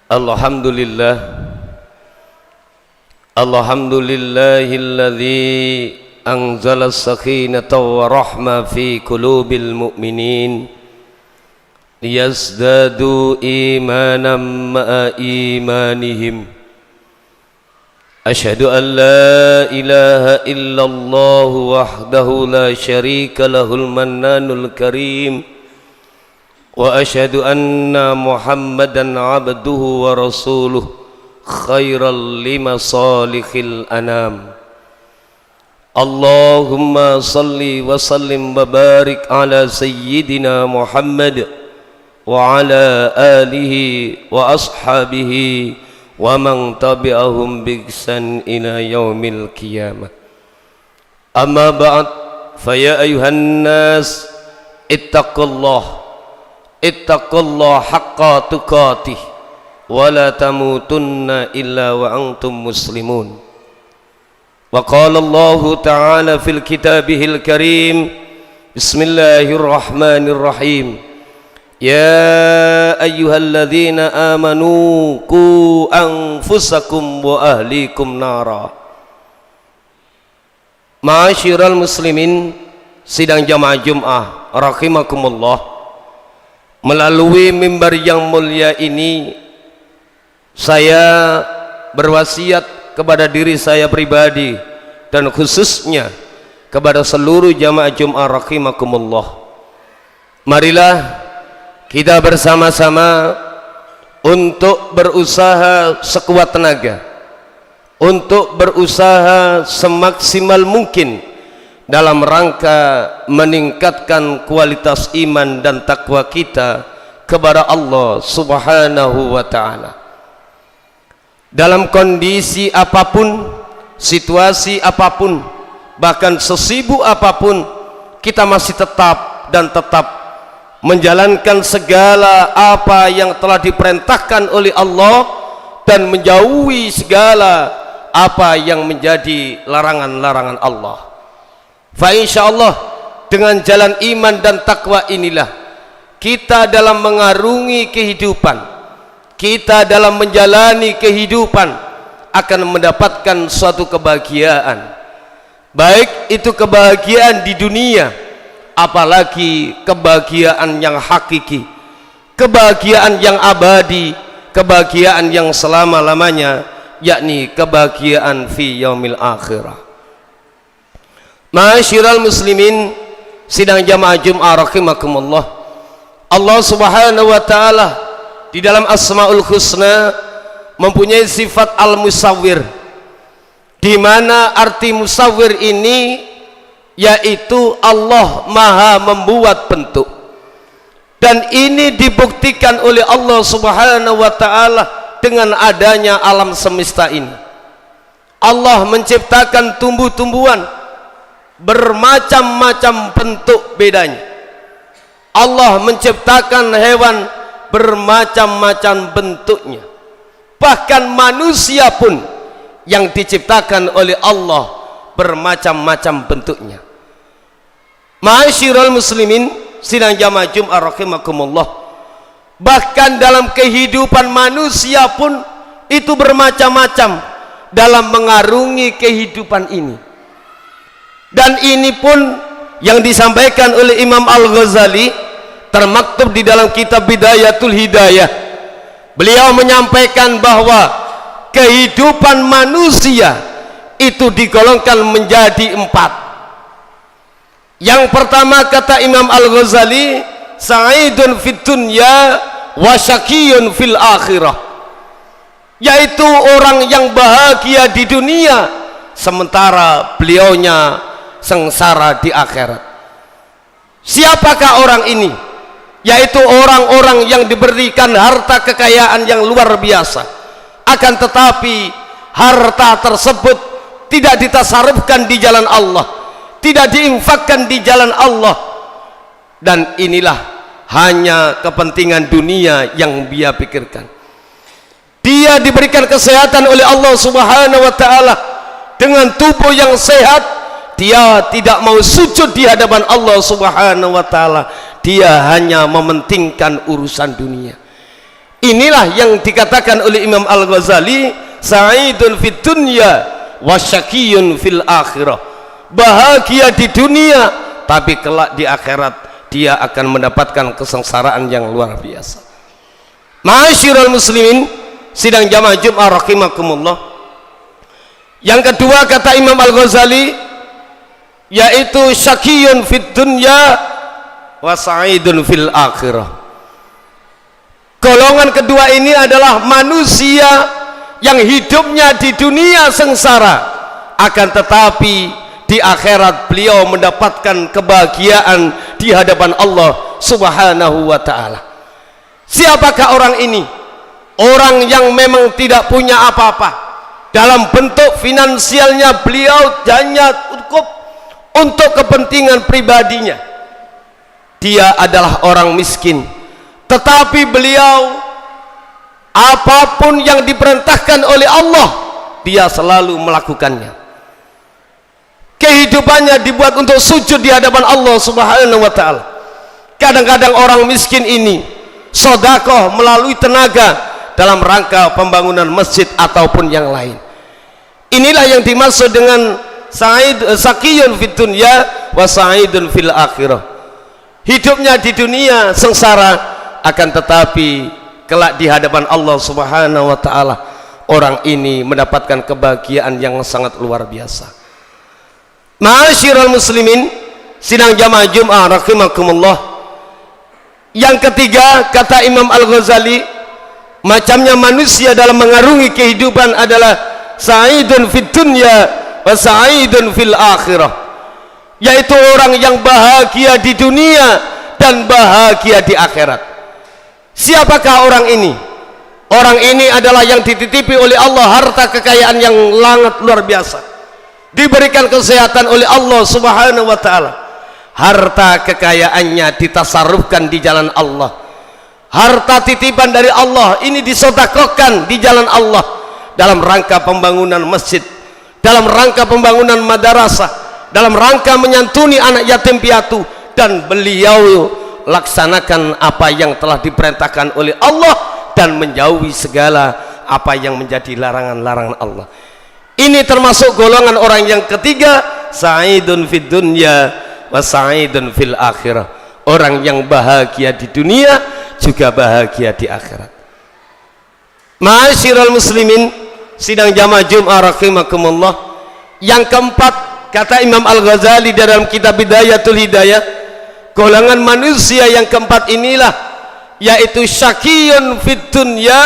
Alhamdulillah, alhamdulillahilladzi anzala as-sakinata wa rahma fi qulubil mu'minin liyazdadu imanan ma'a imanihim. Asyhadu an la ilaha illallah wahdahu la syarika lahul mannanul karim. Wa asyhadu anna Muhammadan abduhu wa rasuluh khairal limasalihil anam. Allahumma salli wa sallim wa barik ala sayyidina Muhammad wa ala alihi wa ashabihi wa man tabi'ahum bi ihsan ila yaumil qiyamah. Amma ba'd, fa ya ayuhan nas ittaqullah haqqa tuqatih wa la tamutunna illa wa antum muslimun. Wa qala Allah ta'ala fil kitabihil karim, bismillahirrahmanirrahim, ya ayyuhalladzina amanu qu anfusakum wa ahlikum nara. Ma'asyiral muslimin, sidang jamaah Jumat rahimakumullah. Melalui mimbar yang mulia ini, saya berwasiat kepada diri saya pribadi dan khususnya kepada seluruh jamaah Jumat rahimakumullah. Marilah kita bersama-sama untuk berusaha sekuat tenaga, untuk berusaha semaksimal mungkin dalam rangka meningkatkan kualitas iman dan takwa kita kepada Allah Subhanahu wa ta'ala. Dalam kondisi apapun, situasi apapun, bahkan sesibuk apapun, kita masih tetap menjalankan segala apa yang telah diperintahkan oleh Allah dan menjauhi segala apa yang menjadi larangan-larangan Allah. Fa insyaallah dengan jalan iman dan takwa inilah kita dalam mengarungi kehidupan, kita dalam menjalani kehidupan akan mendapatkan suatu kebahagiaan, baik itu kebahagiaan di dunia, apalagi kebahagiaan yang hakiki, kebahagiaan yang abadi, kebahagiaan yang selama-lamanya, yakni kebahagiaan fi yaumil akhirah. Ma'asyiral muslimin, sidang jamaah Jumat rahimakumullah. Allah Subhanahu wa ta'ala di dalam Asmaul Husna mempunyai sifat al-musawwir, di mana arti musawwir ini yaitu Allah maha membuat bentuk, dan ini dibuktikan oleh Allah Subhanahu wa ta'ala dengan adanya alam semesta ini. Allah menciptakan tumbuh-tumbuhan bermacam-macam bentuk bedanya. Allah menciptakan hewan bermacam-macam bentuknya. Bahkan manusia pun yang diciptakan oleh Allah bermacam-macam bentuknya. Ma'asyiral muslimin, sidang jamaah Jumat rahimakumullah, bahkan dalam kehidupan manusia pun itu bermacam-macam dalam mengarungi kehidupan ini. Dan ini pun yang disampaikan oleh Imam Al-Ghazali termaktub di dalam kitab Bidayatul Hidayah. Beliau menyampaikan bahwa kehidupan manusia itu digolongkan menjadi 4. Yang pertama, kata Imam Al-Ghazali, sa'idun fid dunya wa syaqiyun fil akhirah, yaitu orang yang bahagia di dunia sementara beliaunya sengsara di akhirat. Siapakah orang ini? Yaitu orang-orang yang diberikan harta kekayaan yang luar biasa, akan tetapi harta tersebut tidak ditasarrufkan di jalan Allah, tidak diinfakkan di jalan Allah, dan inilah hanya kepentingan dunia yang dia pikirkan. Dia diberikan kesehatan oleh Allah Subhanahu wa ta'ala dengan tubuh yang sehat, dia tidak mau sujud di hadapan Allah Subhanahu wa ta'ala, dia hanya mementingkan urusan dunia. Inilah yang dikatakan oleh Imam Al-Ghazali, sa'idun fid dunya wasyaqiyun fil akhirah. Bahagia di dunia, tapi kelak di akhirat dia akan mendapatkan kesengsaraan yang luar biasa. Ma'asyiral muslimin, sidang jamaah Jumat rahimakumullah. Yang kedua kata Imam Al-Ghazali, yaitu syaqiyun fid dunya wa sa'idun fil akhirah. Golongan kedua ini adalah manusia yang hidupnya di dunia sengsara, akan tetapi di akhirat beliau mendapatkan kebahagiaan di hadapan Allah Subhanahu wa ta'ala. Siapakah orang ini? Orang yang memang tidak punya apa-apa. Dalam bentuk finansialnya beliau hanya cukup untuk kepentingan pribadinya. Dia adalah orang miskin, tetapi beliau apapun yang diperintahkan oleh Allah dia selalu melakukannya. Kehidupannya dibuat untuk sujud di hadapan Allah Subhanahu wa ta'ala. Kadang-kadang orang miskin ini sedekah melalui tenaga dalam rangka pembangunan masjid ataupun yang lain. Inilah yang dimaksud dengan saqiyun fid dunya wa sa'idun fil akhirah. Hidupnya di dunia sengsara, akan tetapi kelak di hadapan Allah Subhanahu wa ta'ala orang ini mendapatkan kebahagiaan yang sangat luar biasa. Ma'asyiral muslimin, sidang jamaah Jumat rahimakumullah. Yang ketiga kata Imam Al-Ghazali, macamnya manusia dalam mengarungi kehidupan adalah sa'idun fid dunya wa sa'idun fil akhirah, yaitu orang yang bahagia di dunia dan bahagia di akhirat. Siapakah orang ini? Orang ini adalah yang dititipi oleh Allah harta kekayaan yang sangat luar biasa, diberikan kesehatan oleh Allah Subhanahu wa ta'ala. Harta kekayaannya ditasarrufkan di jalan Allah. Harta titipan dari Allah ini disedekahkan di jalan Allah dalam rangka pembangunan masjid, dalam rangka pembangunan madrasah, dalam rangka menyantuni anak yatim piatu, dan beliau laksanakan apa yang telah diperintahkan oleh Allah dan menjauhi segala apa yang menjadi larangan-larangan Allah. Ini termasuk golongan orang yang ketiga, sa'idun fid dunya wa sa'idun fil akhirah. Orang yang bahagia di dunia juga bahagia di akhirat. Ma'asyiral muslimin, sidang jamaah Jumat rahimakumullah. Yang keempat kata Imam Al-Ghazali dalam kitab Bidayatul Hidayah, golongan manusia yang keempat inilah yaitu syaqiyun fid dunya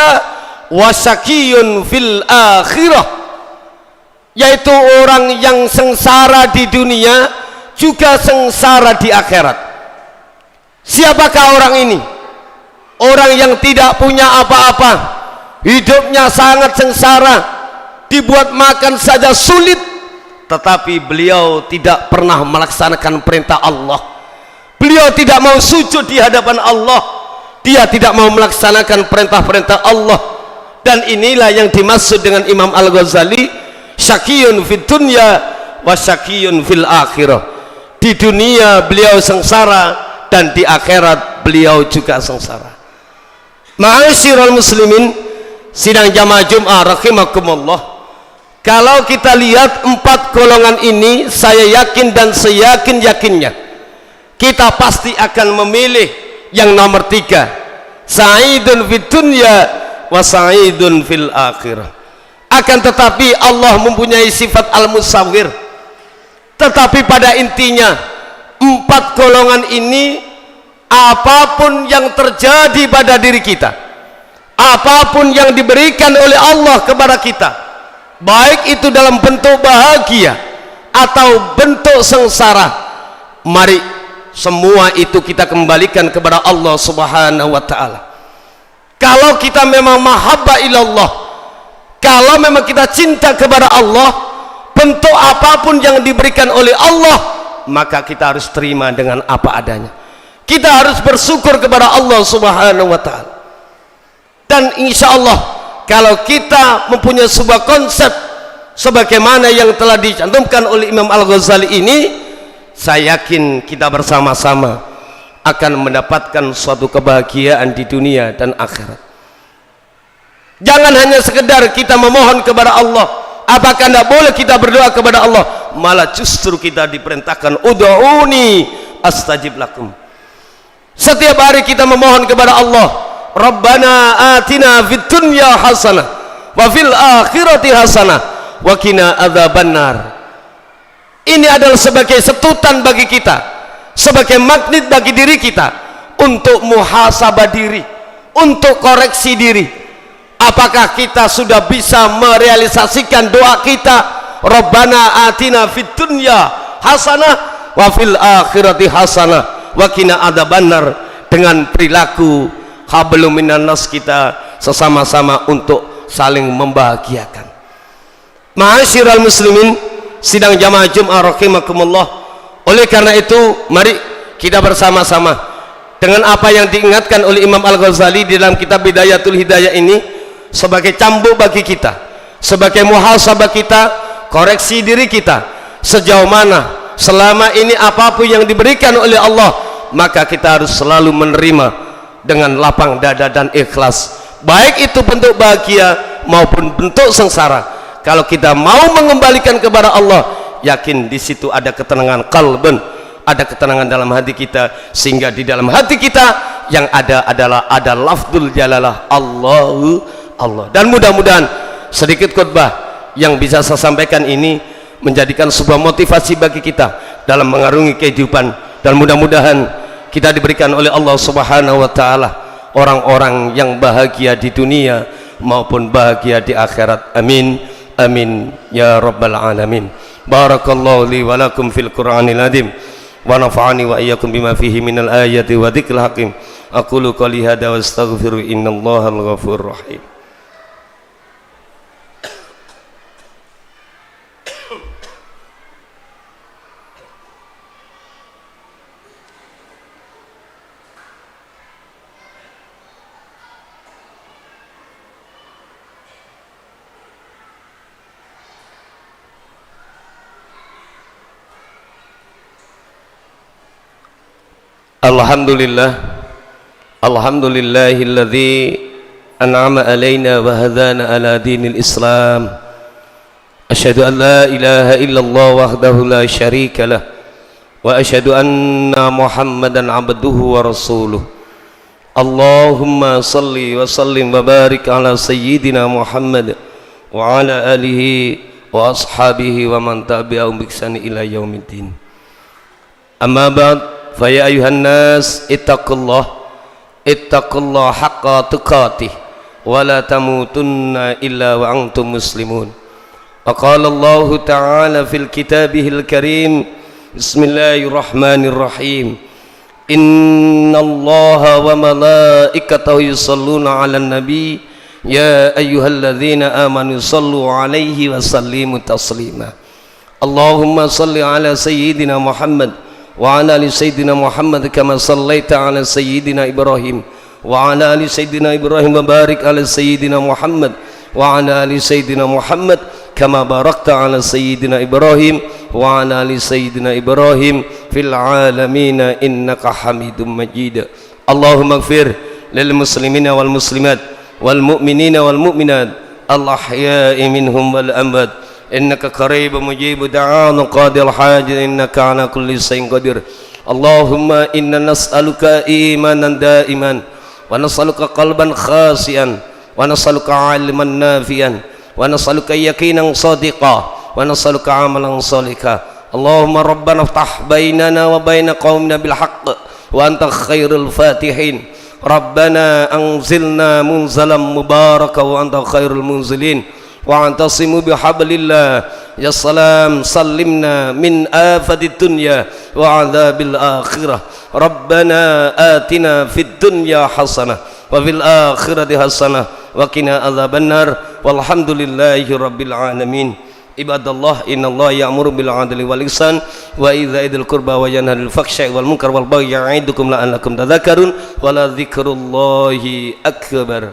wa syaqiyun fil akhirah, yaitu orang yang sengsara di dunia juga sengsara di akhirat. Siapakah orang ini? Orang yang tidak punya apa-apa, hidupnya sangat sengsara, dibuat makan saja sulit, tetapi beliau tidak pernah melaksanakan perintah Allah. Beliau tidak mau sujud di hadapan Allah, dia tidak mau melaksanakan perintah-perintah Allah. Dan inilah yang dimaksud dengan Imam Al-Ghazali, syaqiyun fid dunya wa syaqiyun fil akhirah. Di dunia beliau sengsara dan di akhirat beliau juga sengsara. Ma'asyiral muslimin, sidang jamaah Jumat rahimakumullah. Kalau kita lihat empat golongan ini, saya yakin dan seyakin-yakinnya kita pasti akan memilih yang nomor tiga, sa'idun fid dunya wa sa'idun fil akhirah. Akan tetapi Allah mempunyai sifat al-musawwir. Tetapi pada intinya empat golongan ini, apapun yang terjadi pada diri kita, apapun yang diberikan oleh Allah kepada kita, baik itu dalam bentuk bahagia atau bentuk sengsara, mari semua itu kita kembalikan kepada Allah Subhanahu wa ta'ala. Kalau kita memang mahabbah ilallah, kalau memang kita cinta kepada Allah, bentuk apapun yang diberikan oleh Allah, maka kita harus terima dengan apa adanya. Kita harus bersyukur kepada Allah Subhanahu wa ta'ala. Dan insya Allah kalau kita mempunyai sebuah konsep sebagaimana yang telah dicantumkan oleh Imam Al-Ghazali ini, saya yakin kita bersama-sama akan mendapatkan suatu kebahagiaan di dunia dan akhirat. Jangan hanya sekedar kita memohon kepada Allah. Apakah tidak boleh kita berdoa kepada Allah? Malah justru kita diperintahkan ud'uni astajib lakum. Setiap hari kita memohon kepada Allah, Rabbana atina fid dunya hasanah wa fil akhirati hasanah wa qina adzabannar. Ini adalah sebagai setutan bagi kita, sebagai magnet bagi diri kita untuk muhasabah diri, untuk koreksi diri. Apakah kita sudah bisa merealisasikan doa kita, Rabbana atina fid dunya hasanah wa fil akhirati hasanah wa qina adzabannar, dengan perilaku hablum minan nas kita sesama-sama untuk saling membahagiakan. Ma'asyiral muslimin, sidang jamaah Jumat rahimakumullah. Oleh karena itu, mari kita bersama-sama dengan apa yang diingatkan oleh Imam Al-Ghazali di dalam kitab Bidayatul Hidayah ini, sebagai cambuk bagi kita, sebagai muhasabah kita, koreksi diri kita, sejauh mana selama ini apapun yang diberikan oleh Allah, maka kita harus selalu menerima dengan lapang dada dan ikhlas, baik itu bentuk bahagia maupun bentuk sengsara. Kalau kita mau mengembalikan kepada Allah, yakin di situ ada ketenangan qalban, ada ketenangan dalam hati kita, sehingga di dalam hati kita yang ada adalah ada lafzul jalalah Allahu Allah. Dan mudah-mudahan sedikit khutbah yang bisa saya sampaikan ini menjadikan sebuah motivasi bagi kita dalam mengarungi kehidupan, dan mudah-mudahan kita diberikan oleh Allah Subhanahu wa taala orang-orang yang bahagia di dunia maupun bahagia di akhirat. Amin amin ya rabbal alamin. Barakallahu li wa lakum fil Qur'anil azim wa nafa'ani wa iyyakum bima fihi minal ayati wa dzikril hakim. Aqulu qouli hadza wa astaghfiru innallaha al-ghafurur rahim. Alhamdulillah, alhamdulillahilladzi an'ama alaina wa hadana ala dinil Islam. Asyhadu an la ilaha illallah wahdahu la syarika lah, wa asyhadu anna Muhammadan abduhu wa rasuluh. Allahumma salli wa sallim wa barik ala sayyidina Muhammad wa ala alihi wa ashabihi wa man tabi'ahum bi ihsan ila yaumiddin. Amma ba'd, fa ya ayuhan nas ittaqullah haqqa tuqatih wa la tamutunna illa wa antum muslimun. Wa qala Allah ta'ala fil kitabihil karim, bismillahirrahmanirrahim, innallaha wa malaikatahu yusalluna 'alan nabi ya ayyuhalladzina amanu sallu 'alaihi wa sallimu taslima. Allahumma salli 'ala sayyidina Muhammad wa ala ali sayyidina Muhammad kama sallaita ala sayyidina Ibrahim wa ala ali sayyidina Ibrahim wa barik ala sayyidina Muhammad wa ala ali sayyidina Muhammad kama barakta ala sayyidina Ibrahim wa ala ali sayyidina Ibrahim fil alamin innaka Hamidum Majid. Allahumma ighfir lil muslimina wal muslimat wal mu'minina wal mu'minat al ahya'i minhum wal amwat innaka qaribun mujibud da'an qadil hajat innaka ala kulli shay'in qadir. Allahumma inna nas'aluka imanan daiman wa nas'aluka qalban khasian wa nas'aluka 'ilman nafi'an wa nas'aluka yaqinan sadiqan wa nas'aluka 'amalan shalihan. Allahumma rabbana iftah bainana wa baina qaumina bil haqq wa anta khairul fatihin. Rabbana anzilna munzalan mubaraka wa anta khairul munzilin. Wa'tasimu bihablillah ya salam sallimna min afadid dunya wa adzabil akhirah. Rabbana atina fid dunya hasanah wa fil akhirati hasanah wa qina adzabannar. Walhamdulillahi rabbil alamin. Ibadallah, innallaha ya'muru bil 'adli wal ihsan wa idza'il qurba wa yanha 'anil fahsya'i wal munkar wal baghi ya'idukum la'allakum tadhakkarun wa la dzikrullahi akbar.